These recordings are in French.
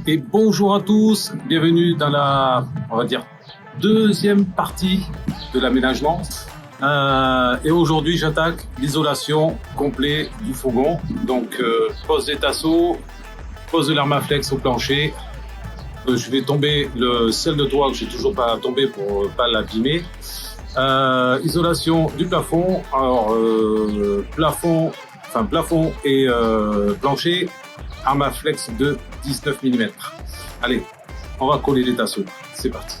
Et bonjour à tous, bienvenue dans la, on va dire, deuxième partie de l'aménagement. Et aujourd'hui, j'attaque l'isolation complète du fourgon. Donc, pose des tasseaux, pose de l'Armaflex au plancher. Je vais tomber le sel de toit que j'ai toujours pas tombé pour pas l'abîmer. Isolation du plafond. Alors, plafond et plancher. Armaflex de 19 mm. Allez, on va coller les tasseaux. C'est parti.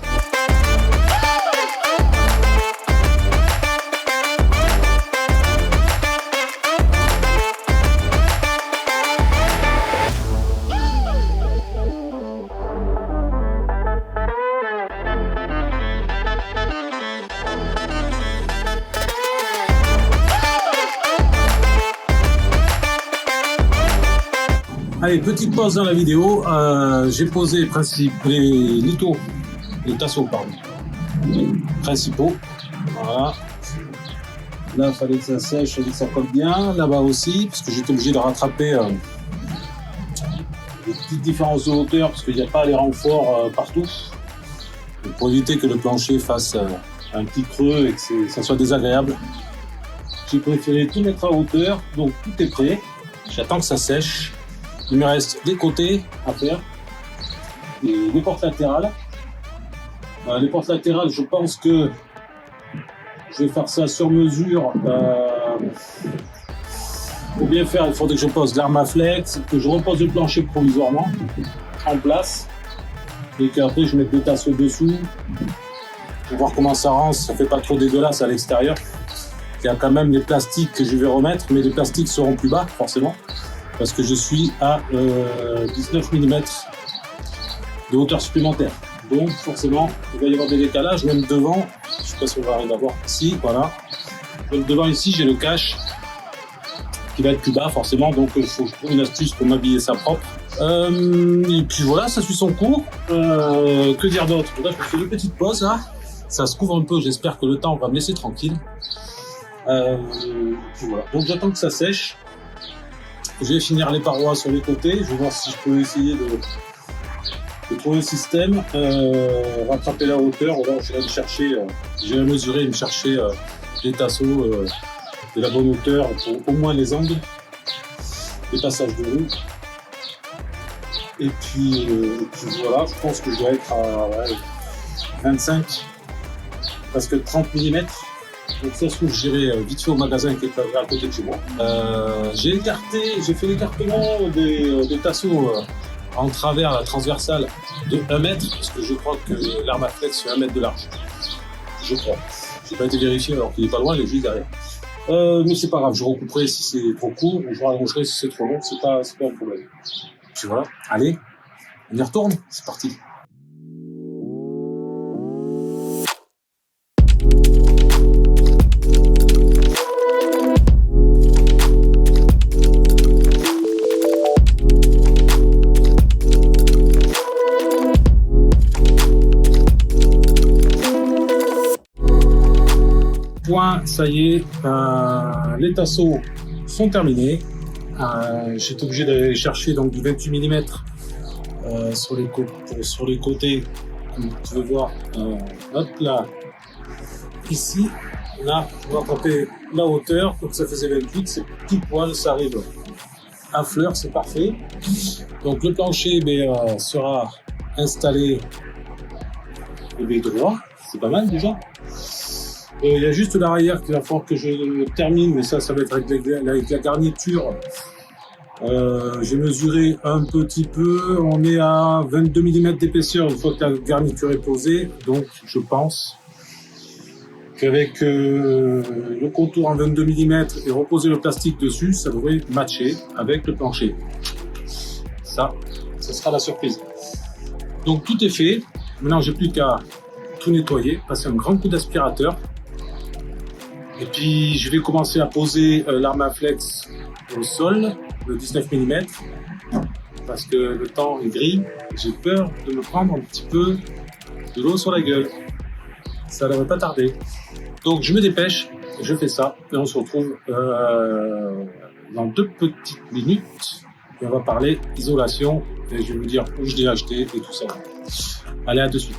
Allez, petite pause dans la vidéo. J'ai posé les tasseaux principaux. Voilà. Là, il fallait que ça sèche, il fallait que ça colle bien. Là-bas aussi, parce que j'étais obligé de rattraper les petites différences de hauteur, parce qu'il n'y a pas les renforts partout. Et pour éviter que le plancher fasse un petit creux et que ça soit désagréable, j'ai préféré tout mettre à hauteur. Donc tout est prêt. J'attends que ça sèche. Il me reste des côtés à faire, et les portes latérales. Les portes latérales, je pense que je vais faire ça sur mesure. Pour bien faire, il faudrait que je pose l'Armaflex, que je repose le plancher provisoirement en place, et qu'après je mette des tasseaux dessous pour voir comment ça rend. Ça fait pas trop dégueulasse à l'extérieur. Il y a quand même les plastiques que je vais remettre, mais les plastiques seront plus bas forcément, parce que je suis à 19 mm de hauteur supplémentaire. Donc forcément, il va y avoir des décalages, même devant. Je ne sais pas si on va arriver à voir ici, voilà. Donc devant ici, j'ai le cache qui va être plus bas forcément, donc il faut que je trouve une astuce pour m'habiller ça propre. Et puis voilà, ça suit son cours. Que dire d'autre? Là, je fais une petite pause là. Ça se couvre un peu, j'espère que le temps va me laisser tranquille. Puis voilà. Donc j'attends que ça sèche. Je vais finir les parois sur les côtés. Je vais voir si je peux essayer de trouver un système, rattraper la hauteur. Alors, je vais aller chercher, je vais mesurer et me chercher les tasseaux de la bonne hauteur pour au moins les angles, les passages de roue. Et puis voilà, je pense que je dois être à 25, presque 30 mm. Donc ça se trouve, j'irai vite fait au magasin qui est à côté de chez moi. J'ai fait l'écartement des tasseaux en travers, la transversale de 1 mètre, parce que je crois que l'Armaflex fait 1 mètre de large. Je crois. Je n'ai pas été vérifié alors qu'il n'est pas loin, il est juste derrière. Mais c'est pas grave, je recouperai si c'est trop court, ou je rallongerai si c'est trop long, c'est pas un problème. Puis voilà, allez, on y retourne, c'est parti. Ça y est, les tasseaux sont terminés. J'ai été obligé d'aller chercher donc du 28 mm sur les côtés, comme vous pouvez voir. Hop là, ici, là, on va rattraper la hauteur, donc ça faisait 28, c'est petit poil, ça arrive à fleur, c'est parfait. Donc le plancher sera installé droit, c'est pas mal déjà. Il y a juste l'arrière qu'il va falloir que je termine, mais ça va être avec la garniture. J'ai mesuré un petit peu, on est à 22 mm d'épaisseur une fois que la garniture est posée, donc je pense qu'avec le contour en 22 mm et reposer le plastique dessus, ça devrait matcher avec le plancher. Ça sera la surprise. Donc tout est fait, maintenant j'ai plus qu'à tout nettoyer, passer un grand coup d'aspirateur. Et puis je vais commencer à poser l'Armaflex au sol, le 19 mm, parce que le temps est gris. J'ai peur de me prendre un petit peu de l'eau sur la gueule. Ça ne devrait pas tarder. Donc je me dépêche, je fais ça, et on se retrouve dans 2 petites minutes et on va parler isolation et je vais vous dire où je l'ai acheté et tout ça. Allez, à de suite.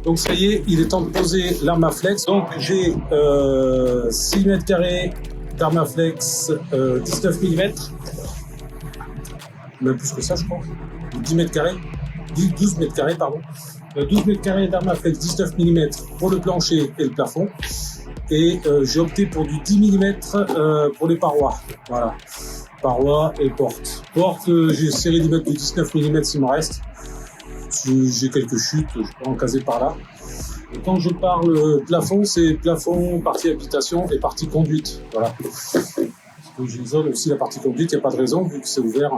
Donc ça y est, il est temps de poser l'Armaflex. Donc j'ai 6 mètres carrés d'Armaflex 19 mm. Même plus que ça je crois. 10 mètres carrés. 12 mètres carrés pardon. 12 mètres carrés d'Armaflex 19 mm pour le plancher et le plafond. Et j'ai opté pour du 10 mm pour les parois. Voilà. Parois et portes. Portes, j'ai essayé de mettre du 19 mm s'il me reste. J'ai quelques chutes, je peux en caser par là. Et quand je parle plafond, c'est plafond, partie habitation et partie conduite. Voilà. J'isole aussi la partie conduite, il n'y a pas de raison vu que c'est ouvert.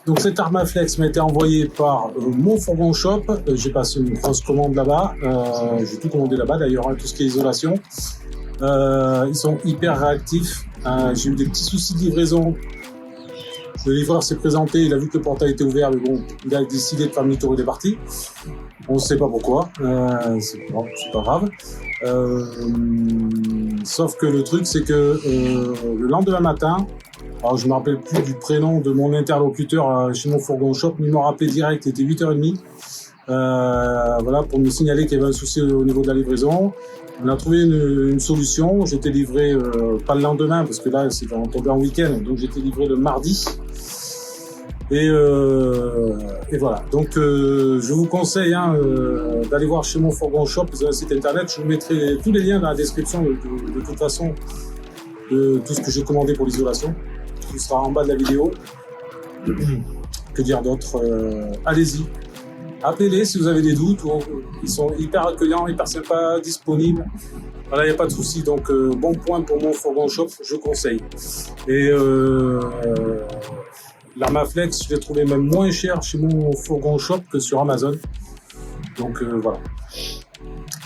Donc cet Armaflex m'a été envoyé par mon fourgon shop. J'ai passé une grosse commande là-bas. J'ai tout commandé là-bas d'ailleurs, hein, tout ce qui est isolation. Ils sont hyper réactifs. J'ai eu des petits soucis de livraison. Le livreur s'est présenté, il a vu que le portail était ouvert, mais bon, il a décidé de faire demi-tour et il est parti. On ne sait pas pourquoi, c'est pas grave. Sauf que le truc, c'est que le lendemain matin, alors je ne me rappelle plus du prénom de mon interlocuteur chez mon fourgon shop, mais il m'a rappelé direct, il était 8h30. Voilà, pour me signaler qu'il y avait un souci au niveau de la livraison. On a trouvé une solution. J'étais livré pas le lendemain parce que là c'est tombé en week-end, donc j'étais livré le mardi. Et voilà. Donc je vous conseille d'aller voir chez mon fourgon shop, sur un site internet. Je vous mettrai tous les liens dans la description de toute façon de tout ce que j'ai commandé pour l'isolation. Tout sera en bas de la vidéo. Que dire d'autre? Allez-y. Appelez-les si vous avez des doutes. Ils sont hyper accueillants, hyper sympas, disponibles. Voilà, il n'y a pas de souci. Donc, bon point pour mon fourgon shop, je conseille. Et l'Armaflex, je l'ai trouvé même moins cher chez mon fourgon shop que sur Amazon. Donc, voilà.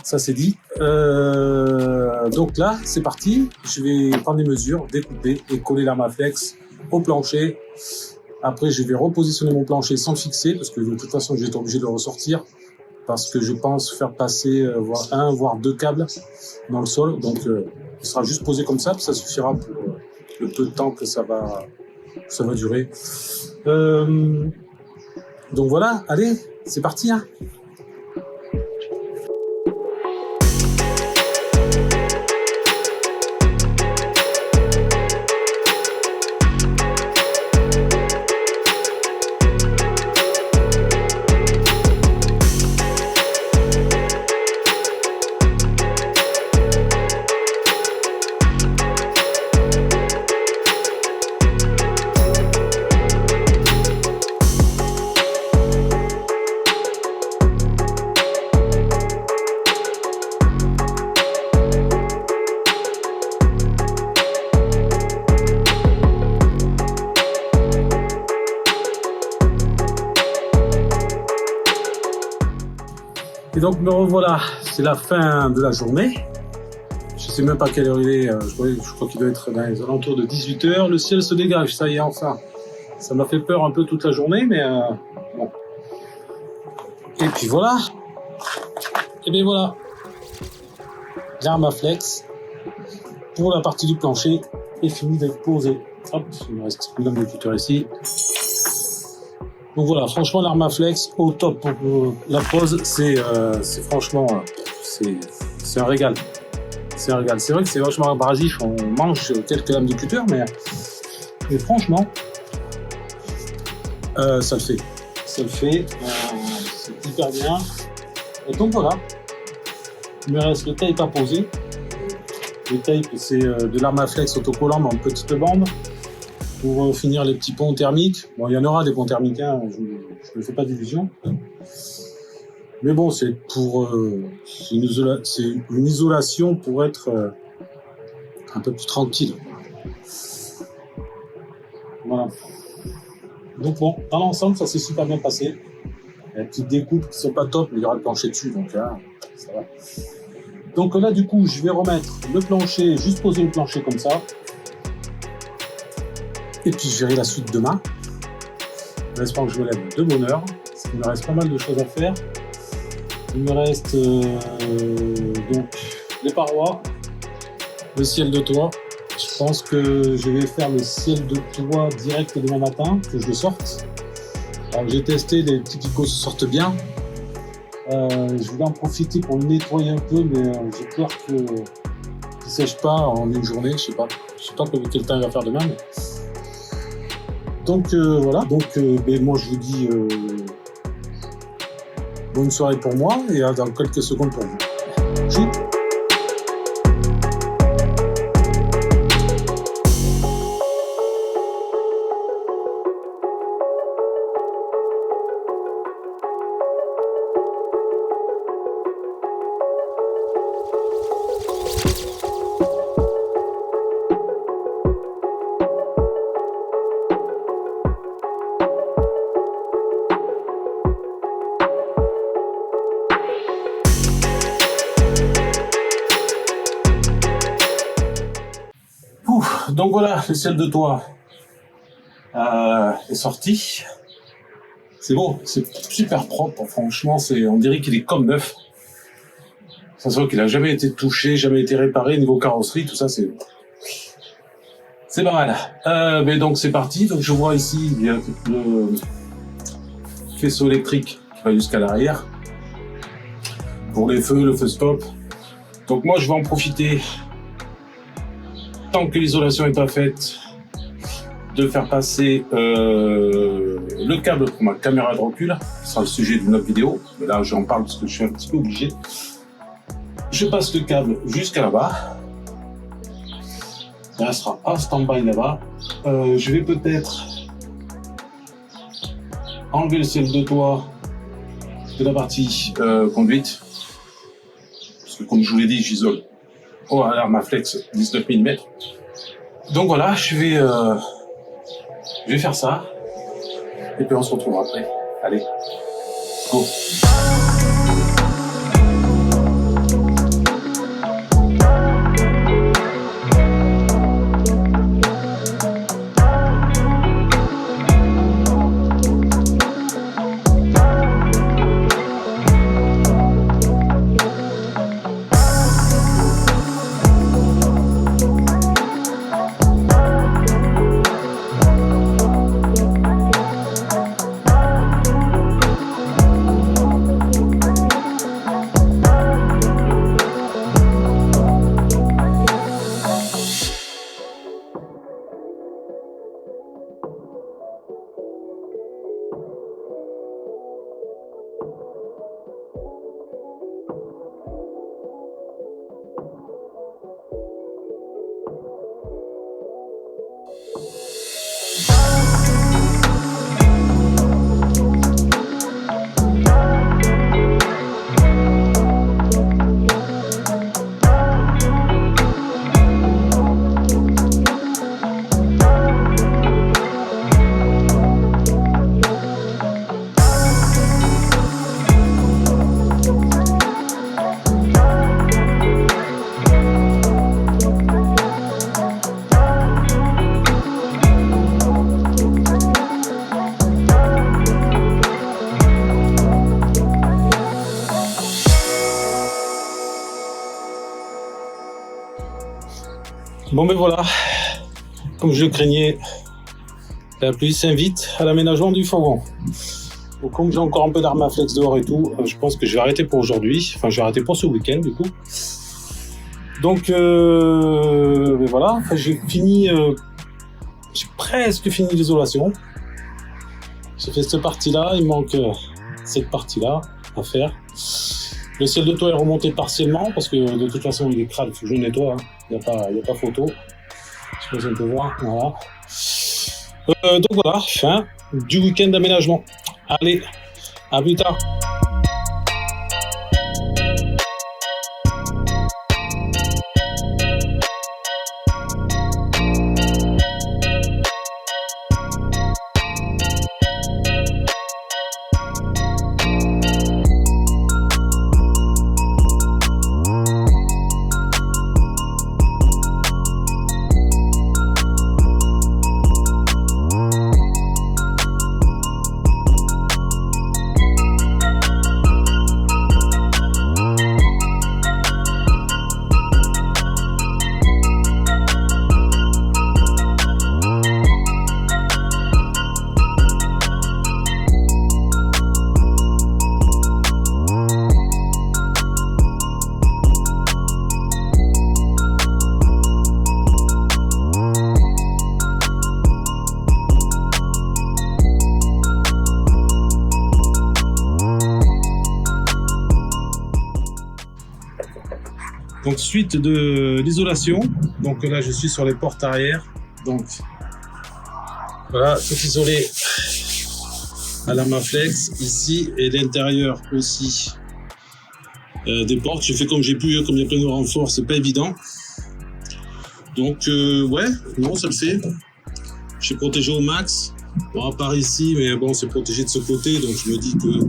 Ça, c'est dit. Donc là, c'est parti. Je vais prendre les mesures, découper et coller l'Armaflex au plancher. Après, je vais repositionner mon plancher sans le fixer parce que de toute façon, je vais être obligé de le ressortir parce que je pense faire passer voire 2 câbles dans le sol. Donc, il sera juste posé comme ça, puis ça suffira pour le peu de temps que ça va durer. Donc voilà, allez, c'est parti. Hein. Et donc me revoilà, c'est la fin de la journée. Je sais même pas quelle heure il est, je crois qu'il doit être dans les alentours de 18h. Le ciel se dégage, ça y est enfin. Ça m'a fait peur un peu toute la journée, mais bon. Et puis voilà. Et bien voilà. L'Armaflex pour la partie du plancher est fini d'être posée. Hop, il me reste une lame de cutter ici. Donc voilà, franchement l'Armaflex au top pour la pose, c'est franchement c'est un régal. C'est un régal. C'est vrai que c'est vachement abrasif, on mange quelques lames de cutter, mais franchement ça le fait. Ça le fait, c'est hyper bien. Et donc voilà, il me reste le tape à poser. Le tape c'est de l'Armaflex autocollant mais en petite bande. Pour finir les petits ponts thermiques. Bon, il y en aura des ponts thermiques, hein, je ne fais pas d'illusion. Mais bon, c'est pour c'est une isolation pour être un peu plus tranquille. Voilà. Donc bon, dans l'ensemble, ça s'est super bien passé. Il y a des petites découpes qui sont pas top, mais il y aura le plancher dessus, donc ça va. Donc là, du coup, je vais remettre le plancher, juste poser le plancher comme ça. Et puis je verrai la suite demain. J'espère que je me lève de bonne heure, parce qu'il me reste pas mal de choses à faire. Il me reste donc les parois, le ciel de toit. Je pense que je vais faire le ciel de toit direct demain matin, que je le sorte. Alors j'ai testé, les petits picots sortent bien. Je voulais en profiter pour le nettoyer un peu, mais j'ai peur qu'il ne sèche pas en une journée. Je sais pas quel temps il va faire demain. Mais... Donc voilà, moi je vous dis bonne soirée pour moi et dans quelques secondes pour vous. Chou. Donc voilà, le ciel de toit est sorti. C'est beau, c'est super propre. Franchement, on dirait qu'il est comme neuf. Ça se voit qu'il a jamais été touché, jamais été réparé. Niveau carrosserie, tout ça, c'est pas mal. Mais donc c'est parti. Donc je vois ici il y a le faisceau électrique qui va jusqu'à l'arrière pour les feux, le feu stop. Donc moi, je vais en profiter. Tant que l'isolation n'est pas faite, de faire passer le câble pour ma caméra de recul. Ce sera le sujet d'une autre vidéo. Mais là, j'en parle parce que je suis un petit peu obligé. Je passe le câble jusqu'à là-bas. Ça sera en stand-by là-bas. Je vais peut-être enlever le ciel de toit de la partie conduite. Parce que comme je vous l'ai dit, j'isole. Oh, alors ma flex 19 mm. Donc voilà, je vais faire ça. Et puis on se retrouve après. Allez, go. Bon ben voilà, comme je le craignais, la pluie s'invite à l'aménagement du fourgon. Donc comme j'ai encore un peu d'armes à flex dehors et tout, je pense que je vais arrêter pour aujourd'hui. Enfin, je vais arrêter pour ce week-end du coup. Donc ben voilà, enfin, j'ai presque fini l'isolation. J'ai fait cette partie-là, il manque cette partie-là à faire. Le ciel de toit est remonté partiellement parce que de toute façon il est crade, il faut que je le nettoie. Hein. Il n'y a pas photo. Je sais pas si on peut voir. Voilà. Donc voilà, fin du week-end d'aménagement. Allez, à plus tard. Donc suite de l'isolation, donc là je suis sur les portes arrière, donc voilà, tout isolé à la Maflex ici et l'intérieur aussi des portes. Je fais comme j'ai pu, comme il y a plein de renforts, c'est pas évident. Donc ouais, non, ça le fait. Je suis protégé au max. Bon, à part ici, mais bon, c'est protégé de ce côté, donc je me dis que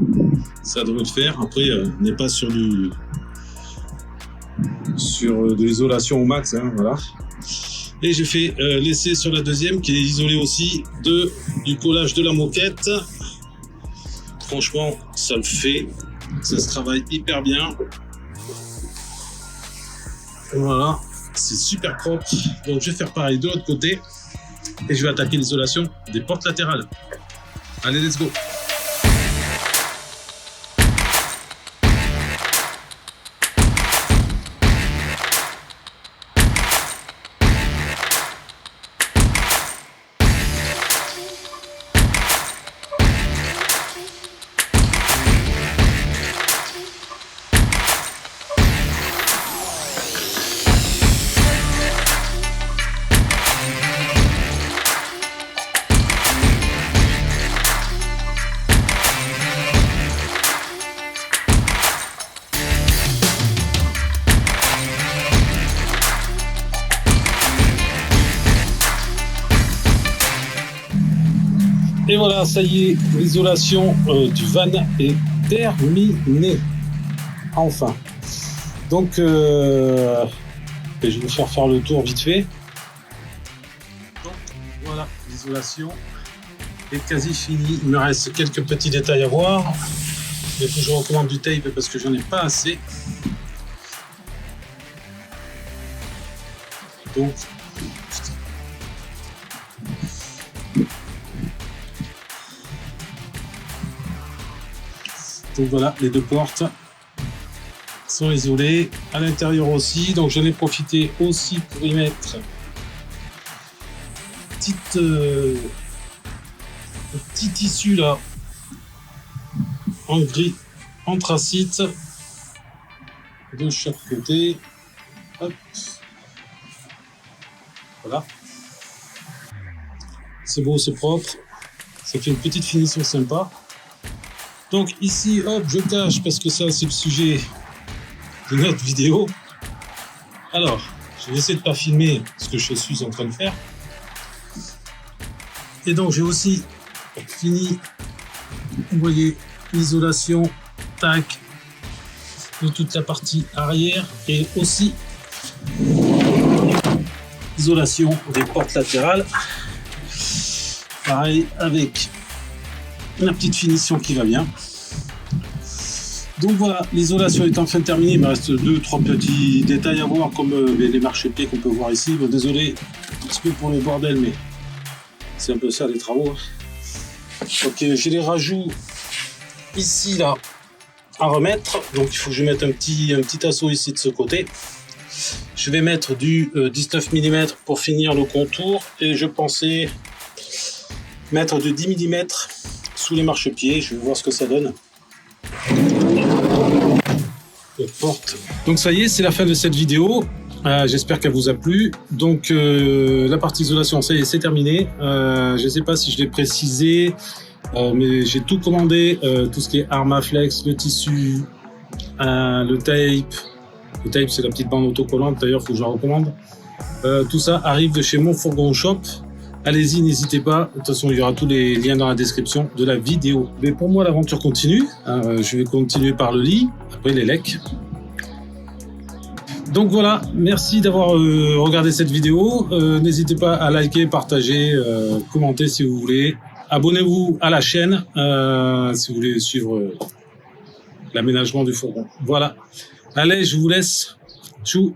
ça devrait le faire. Après, on n'est pas sur de l'isolation au max, hein, voilà. Et j'ai fait l'essai sur la deuxième qui est isolée aussi du collage de la moquette. Franchement, ça le fait. Ça se travaille hyper bien. Voilà, c'est super propre. Donc je vais faire pareil de l'autre côté. Et je vais attaquer l'isolation des portes latérales. Allez, let's go! Et voilà, ça y est, l'isolation du van est terminée. Enfin. Donc, je vais vous faire le tour vite fait. Donc, voilà, l'isolation est quasi finie. Il me reste quelques petits détails à voir. Il faut que je recommande du tape parce que j'en ai pas assez. Donc, voilà, les deux portes sont isolées, à l'intérieur aussi, donc j'en ai profité aussi pour y mettre un petit tissu là en gris anthracite de chaque côté. Hop. Voilà, c'est beau, c'est propre, ça fait une petite finition sympa. Donc ici, hop, je cache parce que ça c'est le sujet de notre vidéo. Alors, je vais essayer de ne pas filmer ce que je suis en train de faire. Et donc j'ai aussi fini, vous voyez, l'isolation, tac, de toute la partie arrière et aussi isolation des portes latérales. Pareil avec la petite finition qui va bien. Donc voilà, l'isolation est enfin terminée. Il me reste 2-3 petits détails à voir, comme les marchepieds qu'on peut voir ici. Bon, désolé un petit peu pour le bordel, mais c'est un peu ça les travaux. Ok, j'ai les rajouts ici là à remettre. Donc il faut que je mette un petit assaut ici de ce côté. Je vais mettre du 19 mm pour finir le contour, et je pensais mettre du 10 mm sous les marchepieds. Je vais voir ce que ça donne. Porte. Donc ça y est, c'est la fin de cette vidéo. J'espère qu'elle vous a plu. Donc la partie isolation, ça y est, c'est terminé. Je ne sais pas si je l'ai précisé, mais j'ai tout commandé, tout ce qui est Armaflex, le tissu, le tape. Le tape, c'est la petite bande autocollante, d'ailleurs, il faut que je la recommande. Tout ça arrive de chez Mon Fourgon Shop. Allez-y, n'hésitez pas. De toute façon, il y aura tous les liens dans la description de la vidéo. Mais pour moi, l'aventure continue. Je vais continuer par le lit, après les lecs. Donc voilà, merci d'avoir regardé cette vidéo. N'hésitez pas à liker, partager, commenter si vous voulez. Abonnez-vous à la chaîne si vous voulez suivre l'aménagement du fourgon. Voilà. Allez, je vous laisse. Tchou.